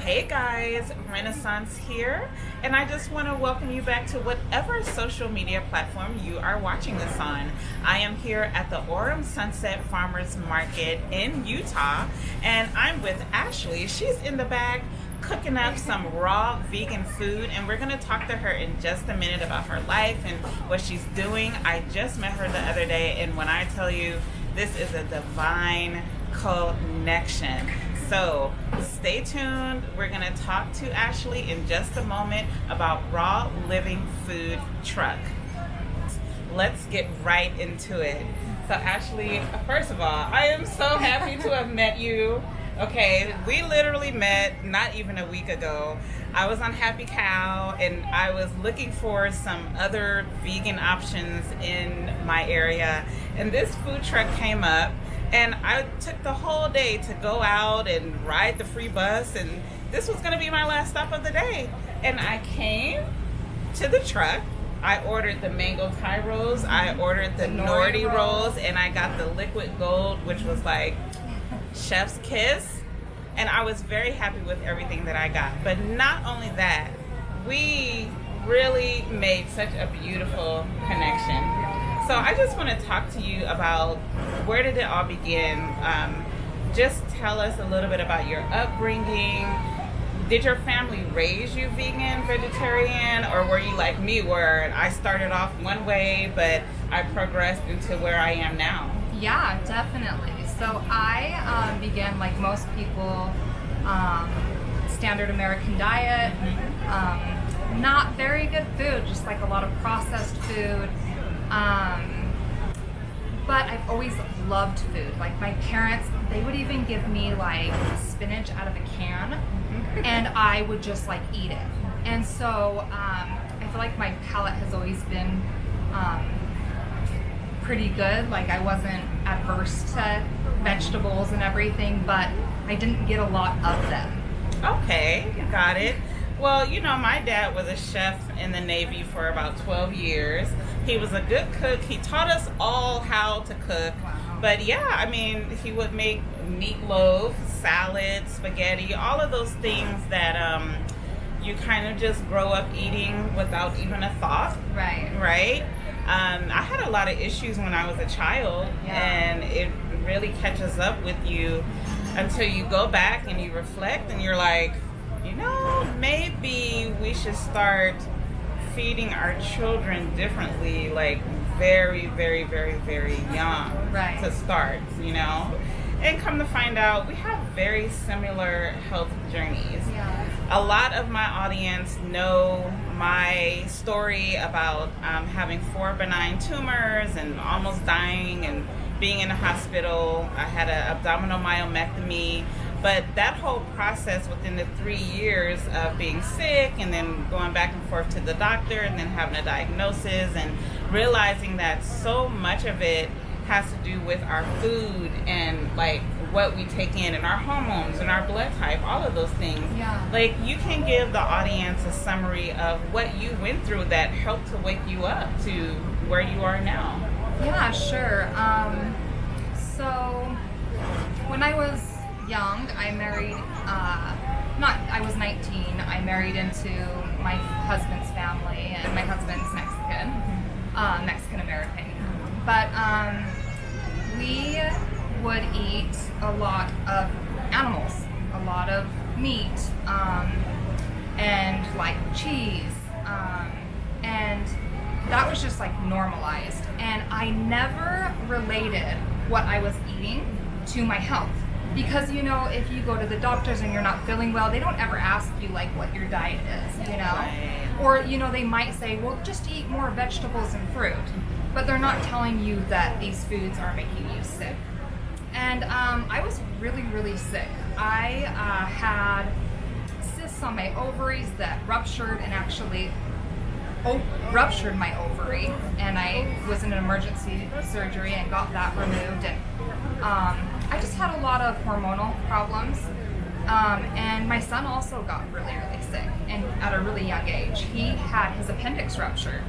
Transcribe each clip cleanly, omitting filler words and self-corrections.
Hey guys, Renaissance here, and I just want to welcome you back to whatever social media platform you are watching this on. I am here at the Orem Sunset Farmers Market in Utah, and I'm with Ashely. She's in the back cooking up some raw vegan food, and we're going to talk to her in just a minute about her life and what she's doing. I just met her the other day, and when I tell you, this is a divine connection. So stay tuned. We're going to talk to Ashely in just a moment about Raw Living Food Truck. Let's get right into it. So Ashely, first of all, I am so happy to have met you. Okay, we literally met not even a week ago. I was on Happy Cow and I was looking for some other vegan options in my area, and this food truck came up. And I took the whole day to go out and ride the free bus, and this was gonna be my last stop of the day. And I came to the truck, I ordered the mango Thai rolls, I ordered the nori rolls, and I got the liquid gold, which was like chef's kiss. And I was very happy with everything that I got. But not only that, we really made such a beautiful connection. So I just want to talk to you about where did it all begin. Just tell us a little bit about your upbringing. Did your family raise you vegan, vegetarian, or were you like me where I started off one way but I progressed into where I am now? Yeah, definitely. So I began like most people, standard American diet, not very good food, just like a lot of processed food. But I've always loved food. Like my parents, they would even give me like spinach out of a can and I would just like eat it. And so I feel like my palate has always been pretty good. Like I wasn't adverse to vegetables and everything, but I didn't get a lot of them. Okay, got it. Well, you know, my dad was a chef in the Navy for about 12 years. He was a good cook. He taught us all how to cook. Wow. But yeah, I mean, he would make meatloaf, salad, spaghetti, all of those things that you kind of just grow up eating without even a thought. Right. I had a lot of issues when I was a child, and it really catches up with you until you go back and you reflect and you're like, you know, maybe we should start feeding our children differently, like very, very, very, very young to start, you know? And come to find out, we have very similar health journeys. Yeah. A lot of my audience know my story about having 4 benign tumors and almost dying and being in the hospital. I had an abdominal myomectomy. But that whole process within the 3 years of being sick and then going back and forth to the doctor and then having a diagnosis and realizing that so much of it has to do with our food and like what we take in and our hormones and our blood type, all of those things. Yeah. Like you can give the audience a summary of what you went through that helped to wake you up to where you are now. Yeah, sure. So when I was young, I married, I was 19, I married into my husband's family, and my husband's Mexican American. But we would eat a lot of animals, a lot of meat, and like cheese, and that was just like normalized. And I never related what I was eating to my health. Because, you know, if you go to the doctors and you're not feeling well, they don't ever ask you, like, what your diet is, you know? Right. Or, you know, they might say, well, just eat more vegetables and fruit. But they're not telling you that these foods are making you sick. And I was really, really sick. I had cysts on my ovaries that ruptured and actually ruptured my ovary. And I was in an emergency surgery and got that removed. And I just had a lot of hormonal problems, and my son also got really, really sick, and at a really young age. He had his appendix ruptured.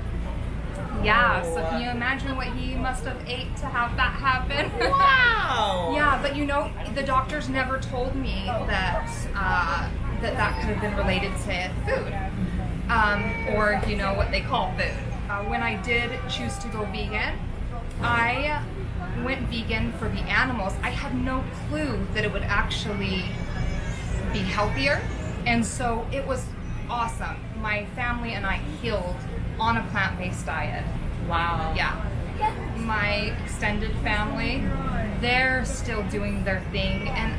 Yeah, so can you imagine what he must have ate to have that happen? Wow! Yeah, but you know, the doctors never told me that that could have been related to food, or what they call food. When I did choose to go vegan, I went vegan for the animals. I had no clue that it would actually be healthier, and so it was awesome. My family and I healed on a plant-based diet. Wow. Yeah. My extended family, they're still doing their thing, and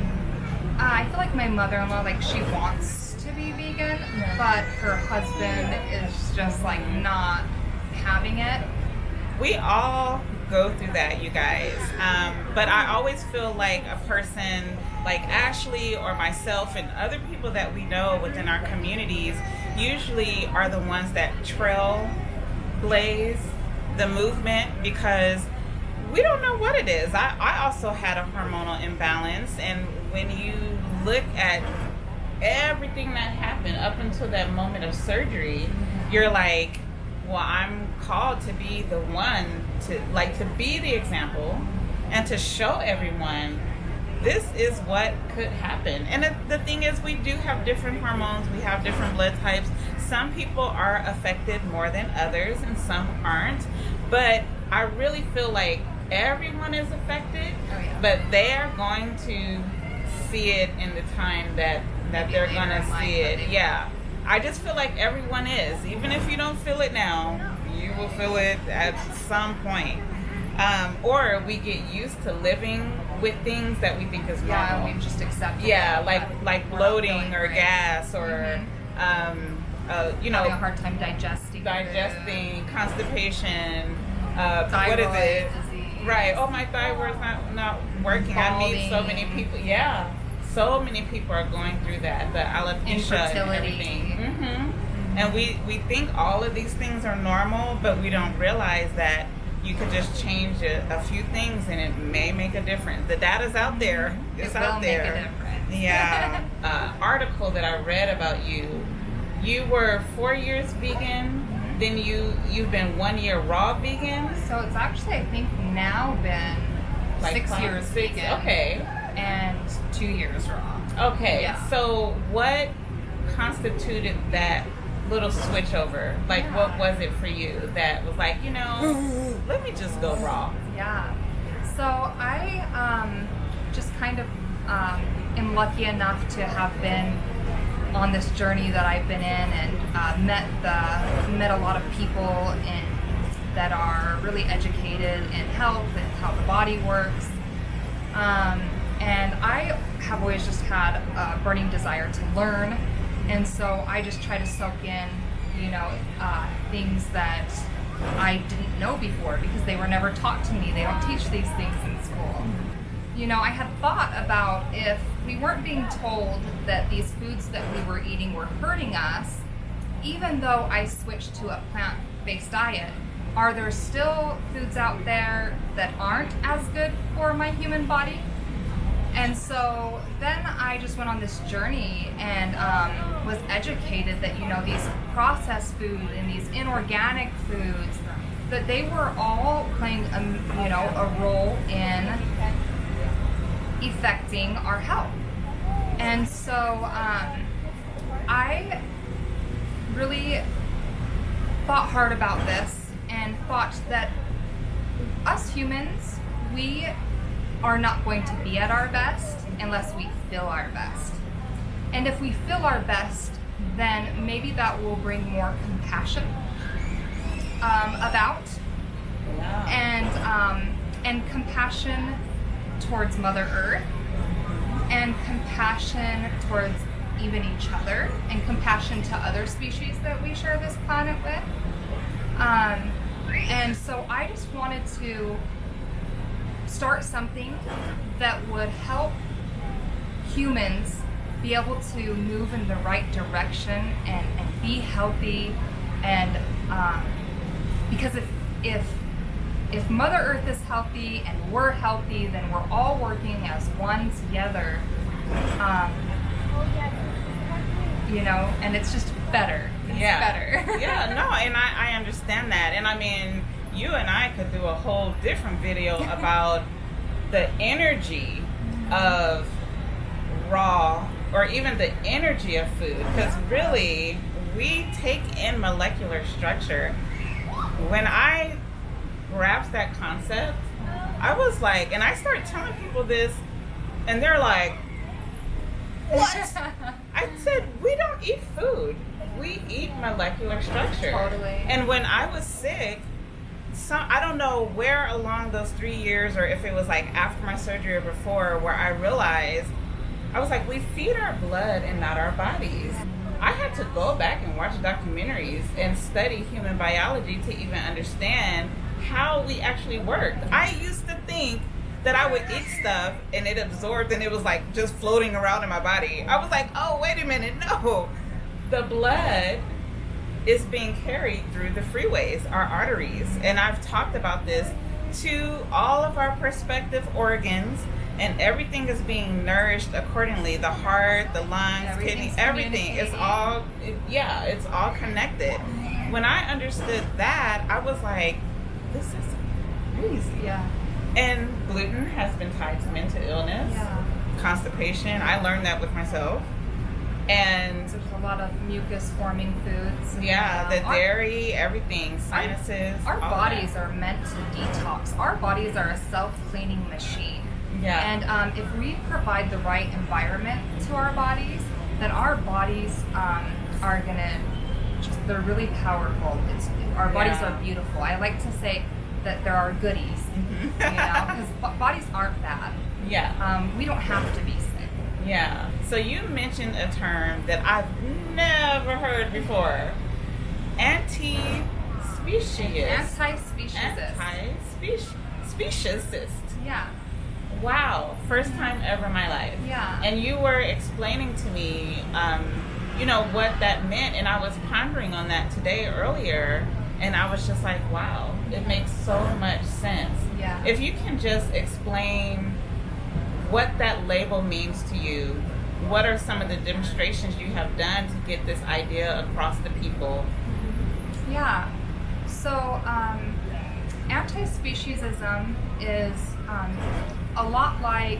I feel like my mother-in-law, like, she wants to be vegan, but her husband is just like not having it. We all go through that, you guys. But I always feel like a person like Ashely or myself and other people that we know within our communities usually are the ones that trailblaze the movement, because we don't know what it is. I also had a hormonal imbalance, and when you look at everything that happened up until that moment of surgery, you're like, well, I'm called to be the one to be the example and to show everyone this is what could happen. And the thing is, we do have different hormones, we have different blood types. Some people are affected more than others and some aren't, but I really feel like everyone is affected. Oh, yeah. But they are going to see it in the time that they're going to see it. Yeah. I just feel like everyone is. Even if you don't feel it now, you will feel it at some point. Or we get used to living with things that we think is normal. Yeah, we just accept it. Yeah, like bloating or gas or, having a hard time digesting, constipation, thyroid what is it? disease. Right. Oh, my thyroid's not working. I meet so many people. Yeah. So many people are going through that, the alopecia and everything. And we think all of these things are normal, but we don't realize that you could just change a few things and it may make a difference. The data's out there. It's out there. Make a difference. Yeah. Article that I read about you. You were 4 years vegan. Then you've been 1 year raw vegan. So it's actually, I think, now been Like 6 years vegan. Okay. And 2 years raw. Okay. Yeah. So what constituted that little switch over? Like, what was it for you that was like, let me just go raw? Yeah. So I just kind of am lucky enough to have been on this journey that I've been in, and met a lot of people that are really educated in health and how the body works. And I have always just had a burning desire to learn, and so I just try to soak in, things that I didn't know before, because they were never taught to me. They don't teach these things in school. I had thought about, if we weren't being told that these foods that we were eating were hurting us, even though I switched to a plant-based diet, are there still foods out there that aren't as good for my human body? And so then I just went on this journey and was educated that, these processed food and these inorganic foods, that they were all playing a role in affecting our health. And so I really thought hard about this and thought that us humans, we are not going to be at our best unless we feel our best. And if we feel our best, then maybe that will bring more compassion about, and compassion towards Mother Earth, and compassion towards even each other, and compassion to other species that we share this planet with. And so I just wanted to start something that would help humans be able to move in the right direction and be healthy. And because if Mother Earth is healthy and we're healthy, then we're all working as one together. And it's just better. It's better. Yeah, no, and I understand that. And I mean, you and I could do a whole different video about the energy of raw or even the energy of food, because really we take in molecular structure. When I grasped that concept, I was like, and I started telling people this, and they're like, what? I said, we don't eat food, we eat molecular structure. Totally. And when I was sick, I don't know where along those 3 years, or if it was like after my surgery or before, where I realized, I was like, we feed our blood and not our bodies. I had to go back and watch documentaries and study human biology to even understand how we actually worked. I used to think that I would eat stuff and it absorbed and it was like just floating around in my body. I was like, oh, wait a minute, no. The blood is being carried through the freeways, our arteries. And I've talked about this to all of our prospective organs, and everything is being nourished accordingly. The heart, the lungs, kidney, everything is all, it's all connected. When I understood that, I was like, this is crazy. Yeah. And gluten has been tied to mental illness, constipation. I learned that with myself. And there's a lot of mucus forming foods. The dairy, everything, sinuses. Our bodies are meant to detox. Our bodies are a self-cleaning machine. Yeah. And if we provide the right environment to our bodies, then our bodies are gonna they're really powerful. Our bodies are beautiful. I like to say that there are goodies, you know, because bodies aren't bad. Yeah. We don't have to be sick. Yeah. So you mentioned a term that I've never heard before. Anti-speciesist. Anti-speciesist. Yeah. Wow. First time ever in my life. Yeah. And you were explaining to me, you know, what that meant. And I was pondering on that today earlier. And I was just like, wow, it makes so much sense. Yeah. If you can just explain what that label means to you, what are some of the demonstrations you have done to get this idea across to people? Yeah. So, anti-speciesism is a lot like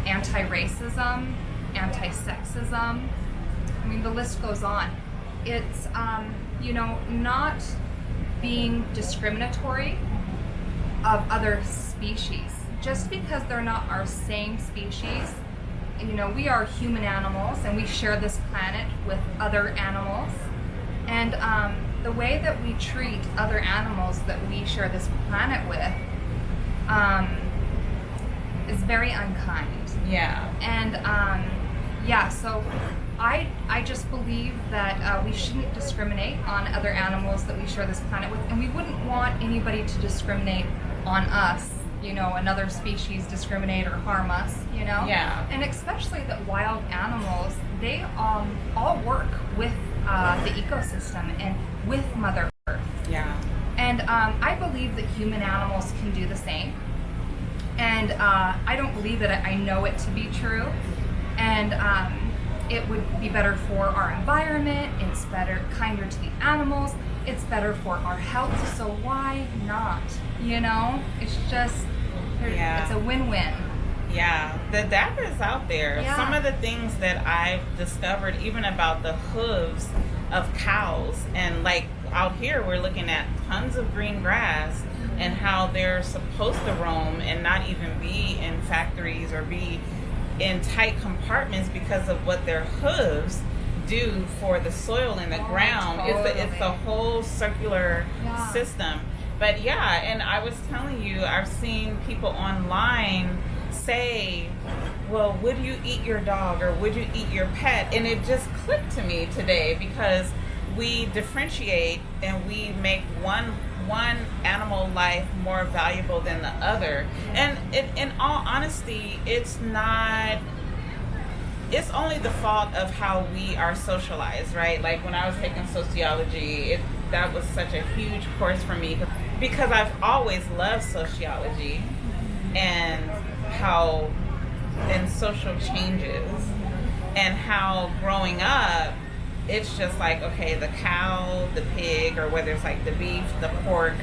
anti-racism, anti-sexism. I mean, the list goes on. It's, you know, not being discriminatory of other species. Just because they're not our same species, you know, we are human animals and we share this planet with other animals. And the way that we treat other animals that we share this planet with is very unkind. Yeah. And so I just believe that we shouldn't discriminate on other animals that we share this planet with, and we wouldn't want anybody to discriminate on us, you know, another species discriminate or harm us, you know? Yeah. And especially that wild animals, they all work with the ecosystem and with Mother Earth. Yeah. And I believe that human animals can do the same. And I don't believe it, I know it to be true. And it would be better for our environment, it's kinder to the animals, it's better for our health, so why not? You know? It's just, it's a win-win. Yeah, the data is out there. Yeah. Some of the things that I've discovered, even about the hooves of cows, and like out here we're looking at tons of green grass and how they're supposed to roam and not even be in factories or be in tight compartments because of what their hooves do for the soil and the ground. Totally. It's the whole circular system. But yeah, and I was telling you, I've seen people online say, well, would you eat your dog or would you eat your pet? And it just clicked to me today because we differentiate and we make one animal life more valuable than the other. And in all honesty, it's only the fault of how we are socialized, right? Like when I was taking sociology, that was such a huge course for me because I've always loved sociology and social changes and how growing up, it's just like, okay, the cow, the pig, or whether it's like the beef, the pork,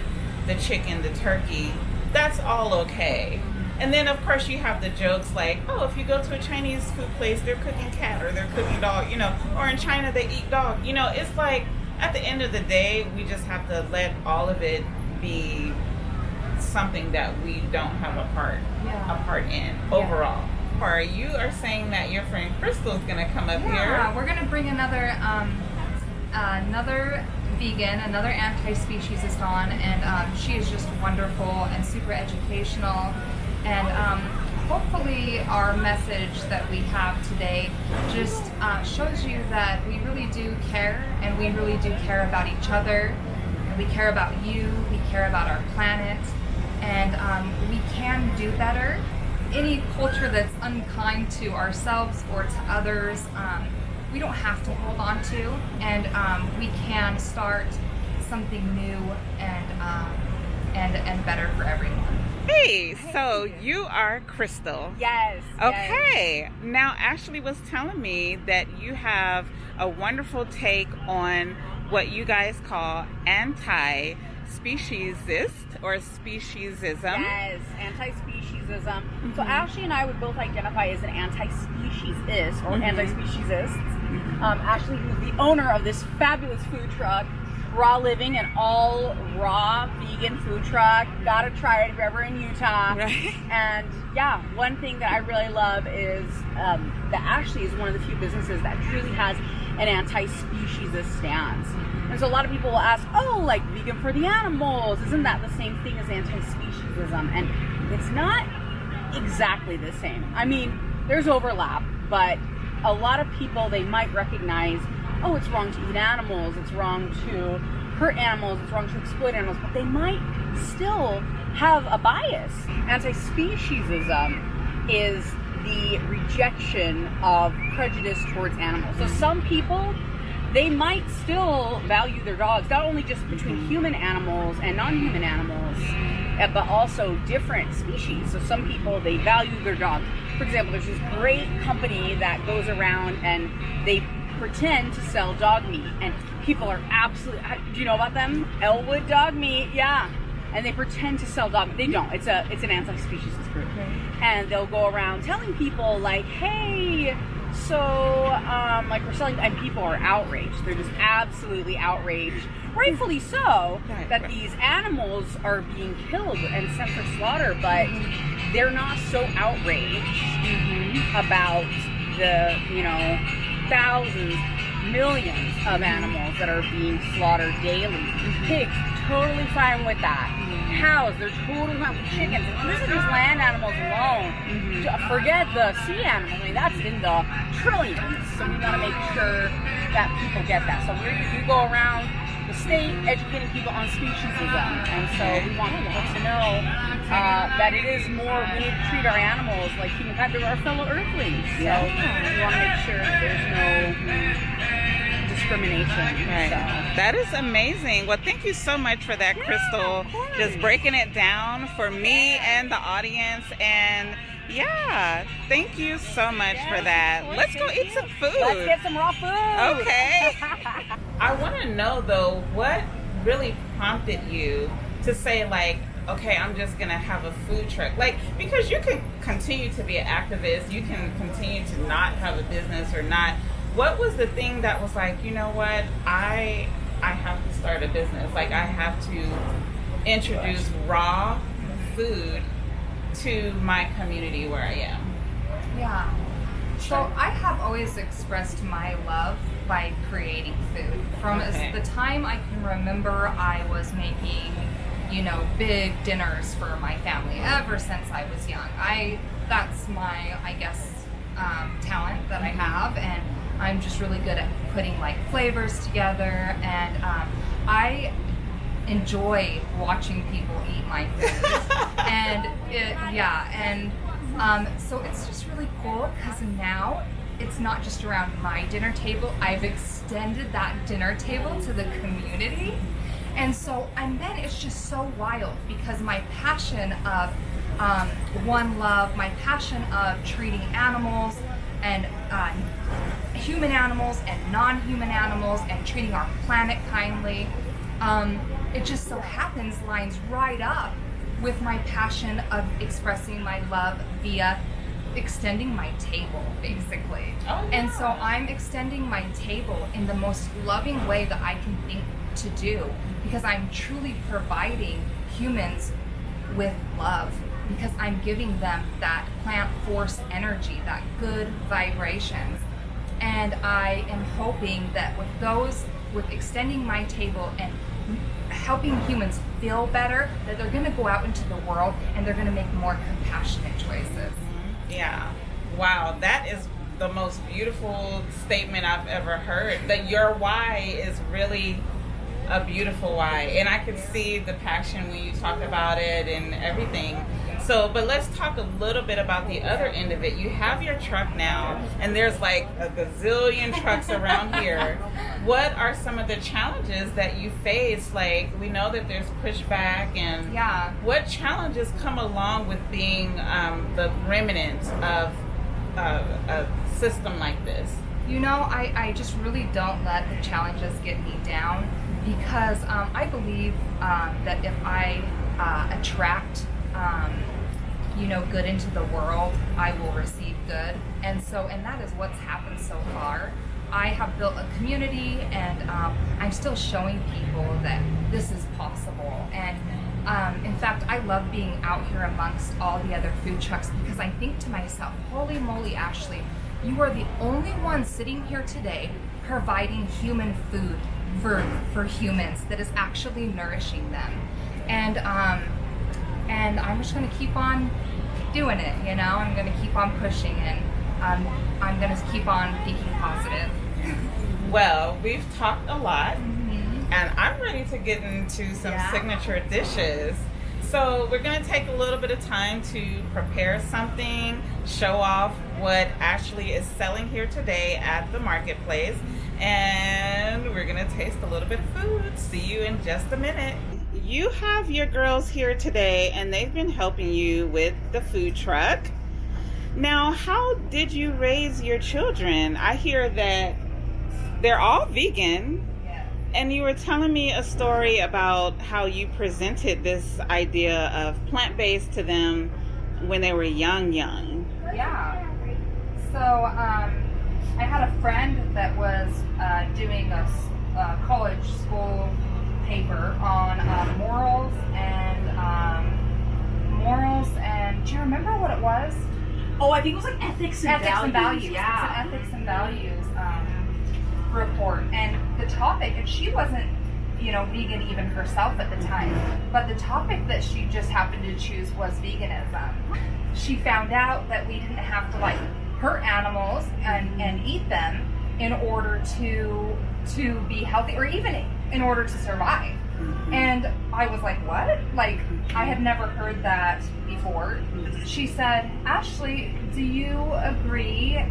the chicken, the turkey, that's all okay. And then of course you have the jokes like, oh, if you go to a Chinese food place, they're cooking cat or they're cooking dog, you know, or in China they eat dog. You know, it's like at the end of the day, we just have to let all of it be something that we don't have a part in overall. Or you are saying that your friend Crystal is going to come up here. Yeah, we're going to bring another vegan, another anti-speciesist on, and she is just wonderful and super educational. And hopefully our message that we have today just shows you that we really do care, and we really do care about each other, and we care about you, we care about our planet, and we can do better. Any culture that's unkind to ourselves or to others, we don't have to hold on to, and we can start something new and better for everyone. Hey, so you are Crystal. Yes. Okay. Yes. Now, Ashely was telling me that you have a wonderful take on what you guys call anti-speciesist or speciesism. Yes, anti-speciesism. So Ashely and I would both identify as an anti-speciesist or anti-speciesists. Ashely, who's the owner of this fabulous food truck, Raw Living, an all raw vegan food truck. Gotta try it if you're ever in Utah. Right. And yeah, one thing that I really love is that Ashely is one of the few businesses that truly has an anti-speciesist stance. And so a lot of people will ask, oh, like vegan for the animals, isn't that the same thing as anti-speciesism? And it's not exactly the same. I mean, there's overlap, but a lot of people, they might recognize, oh, it's wrong to eat animals, it's wrong to hurt animals, it's wrong to exploit animals, but they might still have a bias. Anti-speciesism is the rejection of prejudice towards animals. So some people, they might still value their dogs, not only just between human animals and non-human animals, but also different species. So some people, they value their dogs. For example, there's this great company that goes around and they pretend to sell dog meat, and people are absolutely, do you know about them? Elwood Dog Meat, yeah. And they pretend to sell dog meat. They don't. It's an anti-speciesist group. And they'll go around telling people like, hey, so like we're selling, and people are outraged. They're just absolutely outraged, rightfully so, that these animals are being killed and sent for slaughter, but they're not so outraged about the, you know, thousands, millions of animals that are being slaughtered daily. Pigs, totally fine with that. Cows, they're totally fine with chickens. And this is just land animals alone. Forget the sea animals. I mean, that's in the trillions. So we want to make sure that people get that. So we go around the state educating people on speciesism. And so we want people to know that it is more, we need to treat our animals like humankind. They're our fellow earthlings. So we want to make sure that there's no discrimination. Right. So. That is amazing. Well, thank you so much for that, Crystal. Just breaking it down for me and the audience. And yeah, thank you so much for that. Let's go eat some food. Let's get some raw food. Okay. I want to know though, what really prompted you to say like, okay, I'm just gonna have a food truck, like, because you can continue to be an activist, you can continue to not have a business or not. What was the thing that was like, you know what, I have to start a business, like I have to introduce raw food to my community where I am? Yeah. So I have always expressed my love by creating food. From the time I can remember, I was making, you know, big dinners for my family ever since I was young. That's my, I guess, talent that I have, and I'm just really good at putting like flavors together, and I enjoy watching people eat my food. So it's just really cool because now it's not just around my dinner table. I've extended that dinner table to the community. And then it's just so wild because my passion of one love, my passion of treating animals and human animals and non-human animals and treating our planet kindly, it just so happens lines right up with my passion of expressing my love via extending my table, basically. Oh, yeah. And so I'm extending my table in the most loving way that I can think to do, because I'm truly providing humans with love, because I'm giving them that plant force energy, that good vibrations. And I am hoping that with extending my table and helping humans feel better, that they're going to go out into the world and they're going to make more compassionate choices. Yeah. Wow, that is the most beautiful statement I've ever heard. That your why is really a beautiful why. And I could see the passion when you talk about it and everything. So, but let's talk a little bit about the other end of it. You have your truck now, and there's like a gazillion trucks around here. What are some of the challenges that you face? Like, we know that there's pushback, and what challenges come along with being the remnant of a system like this? You know, I just really don't let the challenges get me down, because I believe that if I attract good into the world, I will receive good. And that is what's happened so far. I have built a community, and I'm still showing people that this is possible. And in fact, I love being out here amongst all the other food trucks, because I think to myself, holy moly, Ashely, you are the only one sitting here today providing human food for humans that is actually nourishing them. And I'm just going to keep on doing it, I'm going to keep on pushing, and I'm going to keep on thinking positive. Well, we've talked a lot, and I'm ready to get into some signature dishes. So we're going to take a little bit of time to prepare something, show off what Ashely is selling here today at the marketplace, and we're going to taste a little bit of food. See you in just a minute. You have your girls here today, and they've been helping you with the food truck. Now, how did you raise your children? I hear that they're all vegan. And you were telling me a story about how you presented this idea of plant-based to them when they were young. Yeah. So I had a friend that was doing a college school paper on morals and do you remember what it was? Oh, I think it was like ethics and values. Yeah. It's an ethics and values report, and the topic, and she wasn't vegan even herself at the time, but the topic that she just happened to choose was veganism. She found out that we didn't have to hurt animals and eat them in order to be healthy, or even in order to survive. And I was like, what? I had never heard that before. She said, Ashely, do you agree?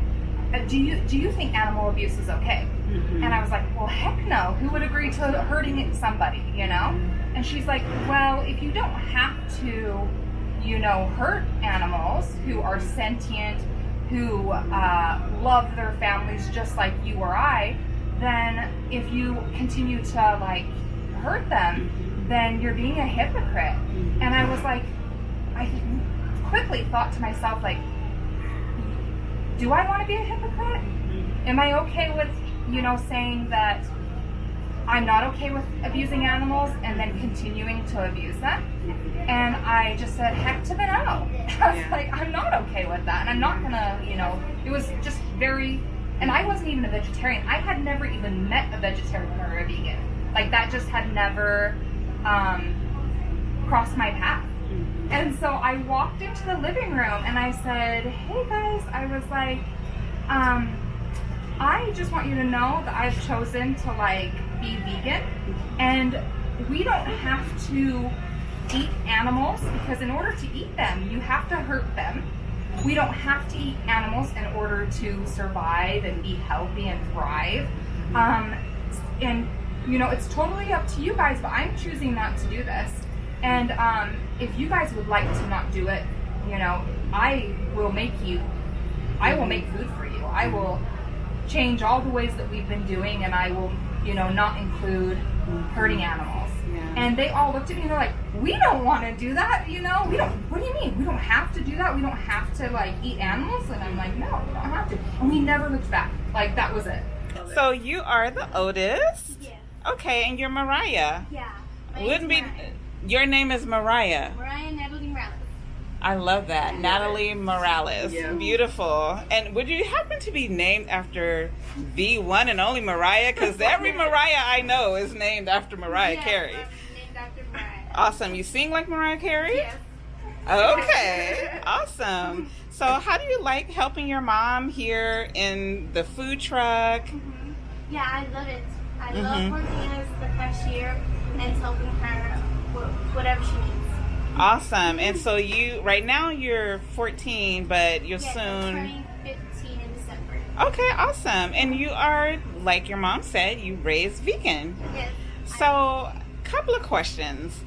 Do you think animal abuse is okay? And I was like, well, heck no. Who would agree to hurting somebody, And she's like, well, if you don't have to, hurt animals who are sentient, who love their families just like you or I, then if you continue to hurt them, then you're being a hypocrite. And I was like, I quickly thought to myself, do I want to be a hypocrite? Am I okay with, saying that I'm not okay with abusing animals and then continuing to abuse them? And I just said, heck to the no. I was like, I'm not okay with that. And I'm not gonna, it was just very, and I wasn't even a vegetarian. I had never even met a vegetarian or a vegan. That just had never crossed my path. And so I walked into the living room and I said, hey guys, I was like, I just want you to know that I've chosen to be vegan, and we don't have to eat animals, because in order to eat them, you have to hurt them. We don't have to eat animals in order to survive and be healthy and thrive. And it's totally up to you guys, but I'm choosing not to do this. And if you guys would like to not do it, I will make food for you. I will change all the ways that we've been doing, and I will, not include hurting animals. And they all looked at me and they're like, we don't want to do that, you know? What do you mean? We don't have to do that? We don't have to like eat animals? And I'm like, no, we don't have to. And we never looked back. Like, that was it. So you are the oldest? Yeah. Okay, and you're Mariah. Yeah. Wouldn't be, your name is Mariah. Mariah Natalie Morales. I love that. Yeah. Natalie Morales. Yeah. Beautiful. And would you happen to be named after the one and only Mariah? Because every Mariah I know is named after Mariah Carey. I'm named after Mariah. Awesome. You sing like Mariah Carey? Yes. Okay. Awesome. So how do you like helping your mom here in the food truck? Yeah, I love it. I love working as the cashier and helping her with whatever she needs. Awesome. And so you, right now you're 14, but you'll Yes, I'm soon... turning 15 in December. Okay, awesome. And you are, like your mom said, you raised vegan. Yes. So, couple of questions.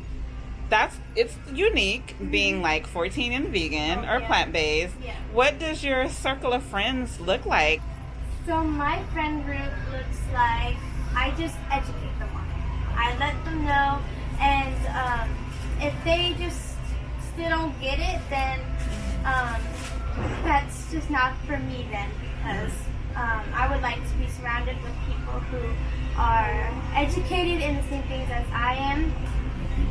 It's unique being like 14 and vegan or Yeah. plant-based. Yeah. What does your circle of friends look like? So my friend group looks like I just educate them on it. I let them know, and if they just still don't get it, then that's just not for me then, because I would like to be surrounded with people who are educated in the same things as I am,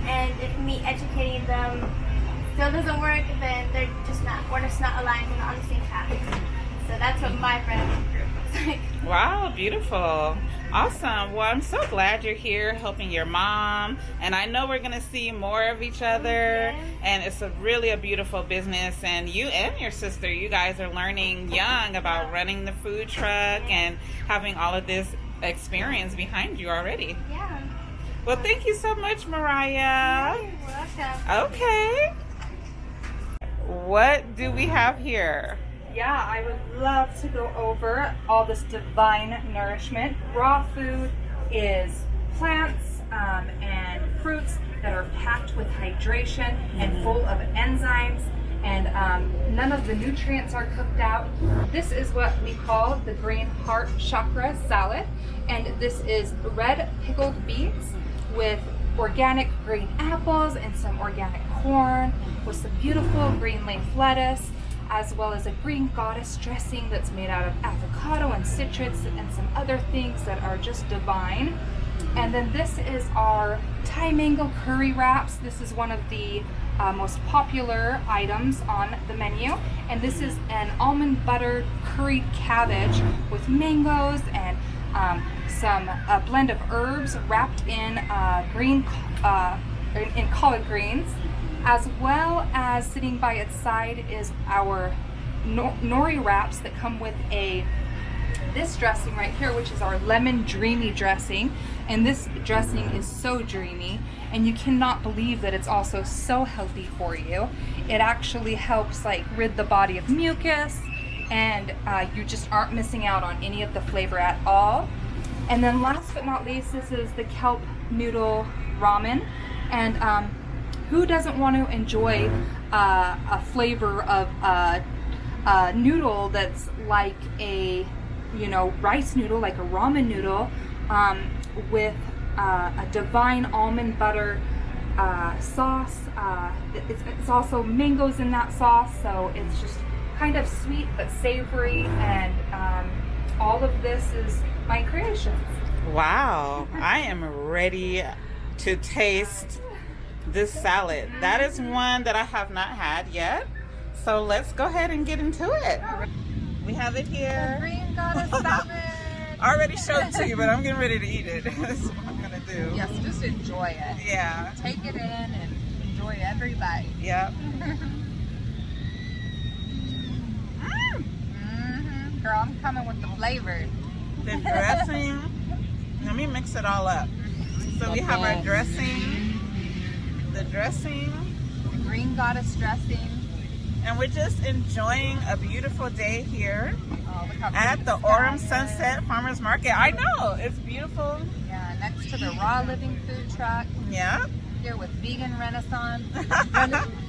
and if me educating them still doesn't work, then we're just not aligned and on the same path. So that's what my friend group looks like. Wow, beautiful. Awesome. Well, I'm so glad you're here helping your mom. And I know we're going to see more of each other. Yes. And it's really a beautiful business. And you and your sister, you guys are learning young about running the food truck and having all of this experience behind you already. Yeah. Well, thank you so much, Mariah. You're welcome. Okay. What do we have here? Yeah, I would love to go over all this divine nourishment. Raw food is plants and fruits that are packed with hydration and full of enzymes, and none of the nutrients are cooked out. This is what we call the green heart chakra salad, and this is red pickled beets with organic green apples and some organic corn with some beautiful green leaf lettuce, as well as a green goddess dressing that's made out of avocado and citrus and some other things that are just divine. And then this is our Thai mango curry wraps. This is one of the most popular items on the menu. And this is an almond butter curried cabbage with mangoes and a blend of herbs wrapped in in collard greens. As well as sitting by its side is our nori wraps that come with this dressing right here, which is our lemon dreamy dressing. And this dressing is so dreamy, and you cannot believe that it's also so healthy for you. It actually helps like rid the body of mucus, and you just aren't missing out on any of the flavor at all. And then last but not least, this is the kelp noodle ramen. And who doesn't want to enjoy a flavor of a noodle that's like a rice noodle, like a ramen noodle, with a divine almond butter sauce. It's also mangoes in that sauce, so it's just kind of sweet but savory, and all of this is my creations. Wow, I am ready to taste this salad. That is one that I have not had yet. So let's go ahead and get into it. We have it here. Green goddess salad. I already showed it to you, but I'm getting ready to eat it. That's what I'm gonna do. Yes, just enjoy it. Yeah. Take it in and enjoy every bite. Yep. Girl, I'm coming with the flavor. The dressing. Let me mix it all up. So we have our dressing, the dressing, Green goddess dressing. and we're just enjoying a beautiful day here Oh, look how at pretty the sky Orem is. Sunset Farmers Market. I know, it's beautiful. Yeah, next to the Raw Living food truck. Yeah. Here with Vegan Renaissance.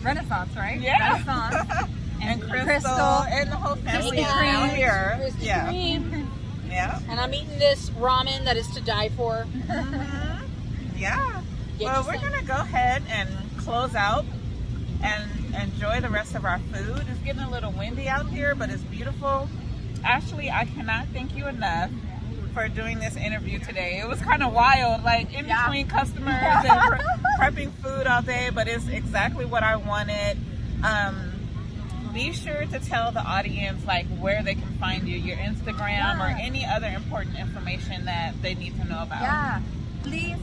Renaissance, right? Yeah. Renaissance. And Crystal and the whole family is Krispy down Kreme. here. Krispy Yeah. Kreme. Yeah. And I'm eating this ramen that is to die for. Yeah. Well, we're going to go ahead and close out and enjoy the rest of our food. It's getting a little windy out here, but it's beautiful. Ashely, I cannot thank you enough for doing this interview today. It was kind of wild, like in between customers and prepping food all day, but it's exactly what I wanted. Be sure to tell the audience like where they can find you, your Instagram or any other important information that they need to know about. Yeah, please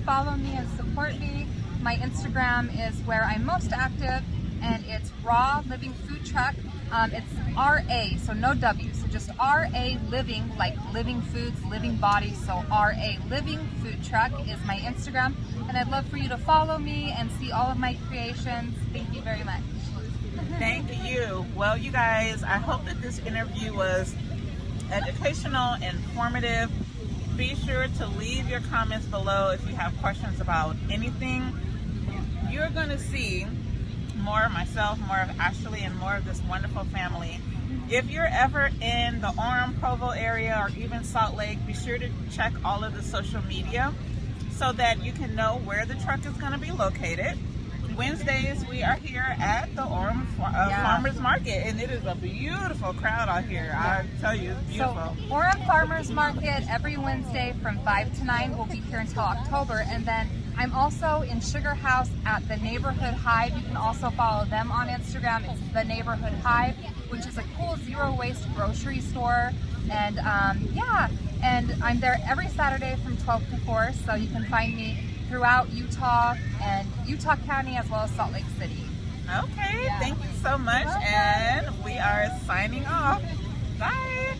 follow me and support me. My Instagram is where I'm most active, and it's Raw Living Food Truck. It's RA, so no W, so just RA Living, like living foods, living bodies. So RA Living Food Truck is my Instagram, and I'd love for you to follow me and see all of my creations. Thank you very much. Thank you. Well, you guys, I hope that this interview was educational, informative. Be sure to leave your comments below if you have questions about anything. You're going to see more of myself, more of Ashely, and more of this wonderful family. If you're ever in the Orem, Provo area, or even Salt Lake, be sure to check all of the social media so that you can know where the truck is going to be located. Wednesdays, we are here at the Orem Farmers Market, and it is a beautiful crowd out here. I tell you, it's beautiful. So, Orem Farmers Market every Wednesday from 5 to 9. We'll be here until October, and then I'm also in Sugar House at the Neighborhood Hive. You can also follow them on Instagram. It's the Neighborhood Hive, which is a cool zero-waste grocery store. And and I'm there every Saturday from 12 to 4, so you can find me throughout Utah and Utah County as well as Salt Lake City. Okay, thank you so much, and we are signing off. Bye.